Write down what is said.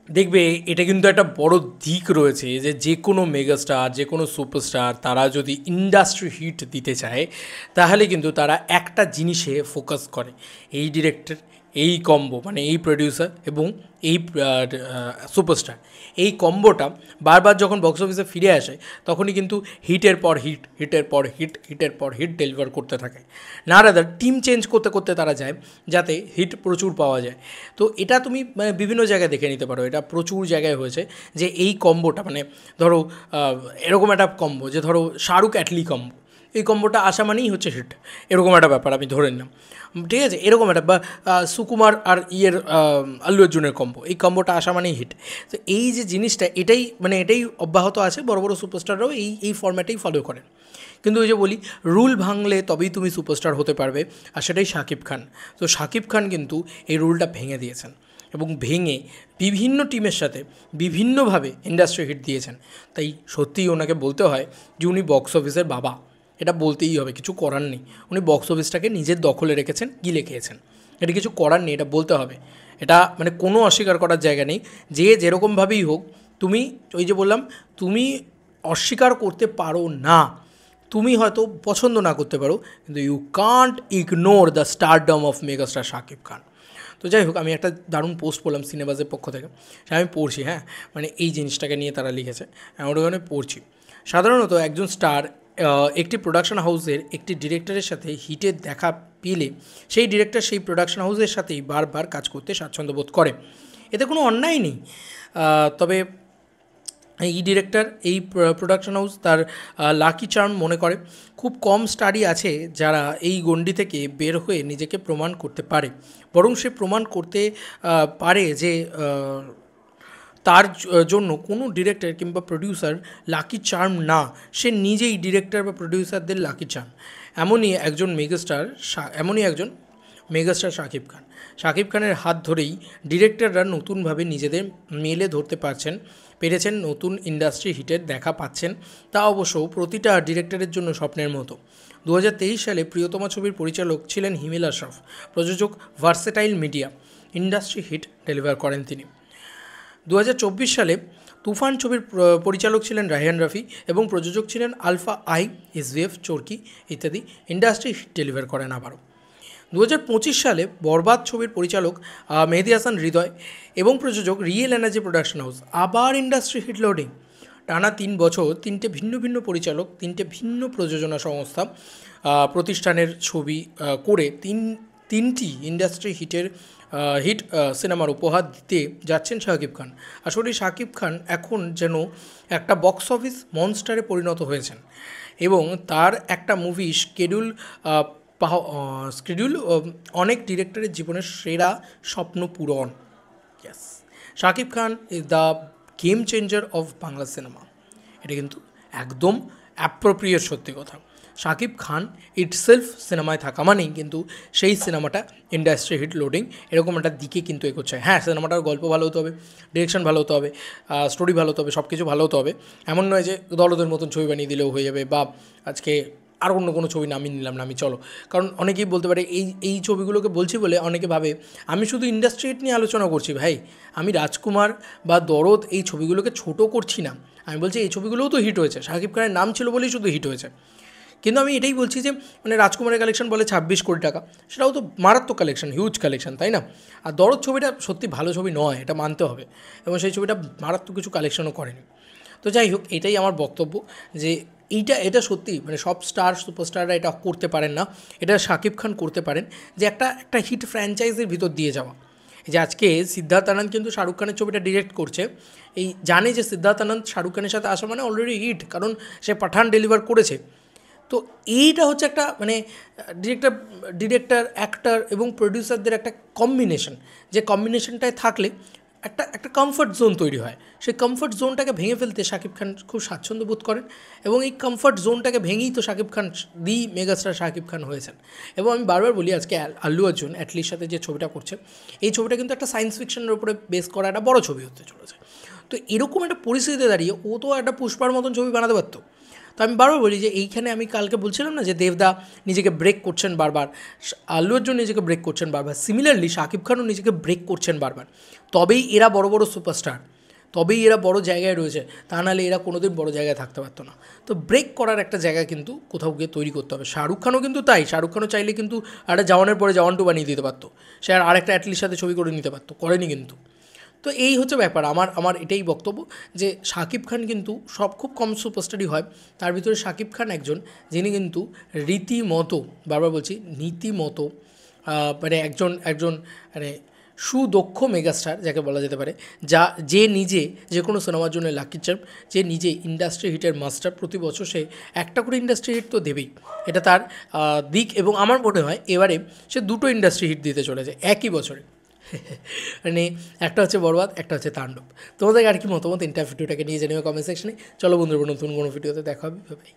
দেখবে এটা কিন্তু একটা বড় দিক রয়েছে যে যে কোনো মেগাস্টার যে কোনো সুপারস্টার তারা যদি ইন্ডাস্ট্রি হিট দিতে চায় তাহলে কিন্তু তারা একটা জিনিসে ফোকাস করে, এই ডিরেক্টর, এই কম্বো মানে এই প্রডিউসার এবং এই সুপারস্টার, এই কম্বোটা বারবার যখন বক্স অফিসে ফিরে আসে তখনই কিন্তু হিটের পর হিট, হিটের পর হিট, হিটের পর হিট ডেলিভার করতে থাকে। না রাদার টিম চেঞ্জ করতে করতে তারা যায় যাতে হিট প্রচুর পাওয়া যায়। তো এটা তুমি মানে বিভিন্ন জায়গায় দেখে নিতে পারো, এটা প্রচুর জায়গায় হয়েছে যে এই কম্বোটা মানে ধরো এরকম একটা কম্বো যে ধরো শাহরুখ অ্যাটলি কম্বো, এই কম্বোটা আসা মানেই হচ্ছে হিট, এরকম একটা ব্যাপার আমি ধরে নিলাম, ঠিক আছে? এরকম একটা বা সুকুমার আর আল্লু অর্জুনের কম্বো, এই কম্বোটা আসা মানেই হিট। তো এই যে জিনিসটা এটাই মানে এটাই অব্যাহত আছে, বড় বড় সুপারস্টাররাও এই ফর্ম্যাটেই ফলো করেন। কিন্তু ওই যে বলি রুল ভাঙলে তবেই তুমি সুপারস্টার হতে পারবে, আর সেটাই শাকিব খান। তো শাকিব খান কিন্তু এই রুলটা ভেঙে দিয়েছেন এবং ভেঙে বিভিন্ন টিমের সাথে বিভিন্নভাবে ইন্ডাস্ট্রি হিট দিয়েছেন। তাই সত্যিই ওনাকে বলতে হয় যে উনি বক্স অফিসের বাবা, এটা বলতেই হবে, কিছু করার নেই। উনি বক্স অফিসটাকে নিজের দখলে রেখেছেন, গিলে খেয়েছেন, এটা কিছু করার নেই, এটা বলতে হবে। এটা মানে কোনো অস্বীকার করার জায়গা নেই। যে যেরকমভাবেই হোক, তুমি ওই যে বললাম, তুমি অস্বীকার করতে পারো না, তুমি হয়তো পছন্দ না করতে পারো, কিন্তু you can't ignore the stardom of megastar Shakib Khan. তো যাই হোক, আমি একটা দারুণ পোস্ট পড়লাম সিনেবাজের পক্ষ থেকে, সেটা আমি পড়ছি, হ্যাঁ, মানে এই জিনিসটাকে নিয়ে তারা লিখেছে, আমি ওখানে পড়ছি। সাধারণত একজন স্টার একটি প্রোডাকশন হাউসের একটি ডিরেক্টরের সাথে হিটের দেখা পেলে সেই ডিরেক্টর সেই প্রোডাকশন হাউসের সাথেই বারবার কাজ করতে স্বাচ্ছন্দ্য বোধ করে, এতে কোনো অন্যায় নেই। তবে এই ডিরেক্টর এই প্রোডাকশন হাউস তার লাকি চার্ম মনে করে। খুব কম স্টারই আছে যারা এই গণ্ডি থেকে বের হয়ে নিজেকে প্রমাণ করতে পারে, বরং সে প্রমাণ করতে পারে যে তার জন্য কোনো ডিরেক্টর কিংবা প্রডিউসার লাকি চার্ম না, সে নিজেই ডিরেক্টর বা প্রডিউসারদের লাকি চার্ম। এমনই একজন মেগাস্টার, এমনই একজন মেগাস্টার শাকিব খান। শাকিব খানের হাত ধরেই ডিরেক্টররা নতুনভাবে নিজেদের মেলে ধরতে পেরেছেন, নতুন ইন্ডাস্ট্রি হিটের দেখা পাচ্ছেন। তা অবশ্য প্রতিটা ডিরেক্টরের জন্য স্বপ্নের মতো। 2023 সালে প্রিয়তমা ছবির পরিচালক ছিলেন হিমেল আশরাফ, প্রযোজক versatile media, industry hit deliver করেন তিনি। 2024 সালে তুফান ছবির পরিচালক ছিলেন রায়হান রাফি এবং প্রযোজক ছিলেন আলফা আই, এসভিএফ, চরকি ইত্যাদি, ইন্ডাস্ট্রি হিট ডেলিভার করেন আবারও। 2025 সালে বরবাদ ছবির পরিচালক মেহেদী হাসান হৃদয় এবং প্রযোজক রিয়েল এনার্জি প্রোডাকশন হাউস, আবার ইন্ডাস্ট্রি হিট লোডিং। টানা 3 বছর 3টে ভিন্ন ভিন্ন পরিচালক, 3টে ভিন্ন প্রযোজনা সংস্থা প্রতিষ্ঠানের ছবি করে তিনটি ইন্ডাস্ট্রি হিট সিনেমার উপহার দিতে যাচ্ছেন শাকিব খান। আসলে শাকিব খান এখন যেন একটা বক্স অফিস মনস্টারে পরিণত হয়েছেন এবং তার একটা মুভি স্কেডিউল অনেক ডিরেক্টরের জীবনের সেরা স্বপ্ন পূরণ। Yes, Shakib Khan is the game changer of Bangla cinema. এটা কিন্তু একদম অ্যাপ্রোপ্রিয়েট সত্যি কথা। শাকিব খান ইটসেলফ সিনেমায় থাকা মানেই কিন্তু সেই সিনেমাটা ইন্ডাস্ট্রি হিট লোডিং এরকম একটা দিকে কিন্তু এগোচ্ছে। হ্যাঁ, সিনেমাটার গল্প ভালো হতে হবে, ডিরেকশন ভালো হতে হবে, স্টোরি ভালো হতে হবে, সব কিছু ভালো হতে হবে। এমন নয় যে দলদের মতন ছবি বানিয়ে দিলেও হয়ে যাবে, বা আজকে আর অন্য কোনো ছবি নামিয়ে নিলাম না আমি, চলো। কারণ অনেকেই বলতে পারে এই ছবিগুলোকে বলছি বলে অনেকে ভাবে আমি শুধু ইন্ডাস্ট্রি হিট নিয়ে আলোচনা করছি। ভাই, আমি রাজকুমার বা দরদ এই ছবিগুলোকে ছোটো করছি না, আমি বলছি এই ছবিগুলোও তো হিট হয়েছে, শাকিব খানের নাম ছিল বলেই শুধু হিট হয়েছে। কিন্তু আমি এটাই বলছি যে মানে রাজকুমারের কালেকশন বলে 26 কোটি টাকা, সেটাও তো মারাত্মক কালেকশন, হিউজ কালেকশন, তাই না? আর দরদ ছবিটা সত্যি ভালো ছবি নয়, এটা মানতে হবে, এবং সেই ছবিটা মারাত্মক কিছু কালেকশনও করেনি। তো যাই হোক, এটাই আমার বক্তব্য যে এটা সত্যি মানে সব সুপারস্টাররা এটা করতে পারেন না, এটা শাকিব খান করতে পারেন, যে একটা হিট ফ্র্যাঞ্চাইজির ভিতর দিয়ে যাওয়া। যে আজকে সিদ্ধার্থ আনন্দ কিন্তু শাহরুখ খানের ছবিটা ডিরেক্ট করছে, এই জানে যে সিদ্ধার্থ আনন্দ শাহরুখ খানের সাথে আসা মানে অলরেডি হিট, কারণ সে পাঠান ডেলিভার করেছে। তো এইটা হচ্ছে একটা মানে ডিরেক্টর অ্যাক্টর এবং প্রডিউসারদের একটা কম্বিনেশন, যে কম্বিনেশনটায় থাকলে একটা কমফর্ট জোন তৈরি হয়। সেই কমফর্ট জোনটাকে ভেঙে ফেলতে শাকিব খান খুব স্বাচ্ছন্দ্য বোধ করেন, এবং এই কমফর্ট জোনটাকে ভেঙেই তো শাকিব খান দি মেগাস্টার শাকিব খান হয়েছেন। এবং আমি বারবার বলি, আজকে আল্লু অর্জুন অ্যাটলির সাথে যে ছবিটা করছে, এই ছবিটা কিন্তু একটা সায়েন্স ফিকশনের উপরে বেস করা একটা বড় ছবি হতে চলেছে। তো এরকম একটা পরিস্থিতিতে দাঁড়িয়ে ও তো একটা পুষ্পার মতন ছবি বানাতে পারতো, তো আমি বারবার বলি যে এইখানে আমি কালকে বলছিলাম না যে দেবদা নিজেকে ব্রেক করছেন বারবার, আল্লু অর্জুন নিজেকে ব্রেক করছেন বারবার, সিমিলারলি শাকিব খানও নিজেকে ব্রেক করছেন বারবার, তবেই এরা বড় বড় সুপারস্টার, তবেই এরা বড় জায়গায় রয়েছে, তা নাহলে এরা কোনোদিন বড় জায়গায় থাকতে পারতো না। তো ব্রেক করার একটা জায়গা কিন্তু কোথাও গিয়ে তৈরি করতে হবে। শাহরুখ খানও কিন্তু তাই, শাহরুখ খানও চাইলে কিন্তু একটা জওয়ানের পরে জওয়ান 2 বানিয়ে দিতে পারতো, সে আর আরেকটা অ্যাটলির সাথে ছবি করে নিতে পারতো, করেনি কিন্তু। তো এই হচ্ছে ব্যাপার, আমার এটাই বক্তব্য যে শাকিব খান কিন্তু সব খুব কম সুপারস্টারই হয়, তার ভিতরে শাকিব খান একজন যিনি কিন্তু রীতিমতো, বারবার বলছি নীতিমতো, মানে একজন একজন মানে সুদক্ষ মেগাস্টার যাকে বলা যেতে পারে, যে নিজে যে কোনো সিনেমার জন্য লাকি চার্ম, যে নিজে ইন্ডাস্ট্রি হিটের মাস্টার, প্রতি বছর সে একটা করে ইন্ডাস্ট্রি হিট তো দেবেই, এটা তার দিক। এবং আমার মনে হয় এবারে সে 2টো ইন্ডাস্ট্রি হিট দিতে চলেছে একই বছরে। মানে একটা হচ্ছে বরবাদ, একটা হচ্ছে তাণ্ডব। তোমাদের আর কি মতামত ভিডিওটাকে নিয়ে জানিও কমেন্ট সেকশনে। চলো বন্ধুরা, নতুন কোনো ভিডিওতে দেখা হবে, বাই।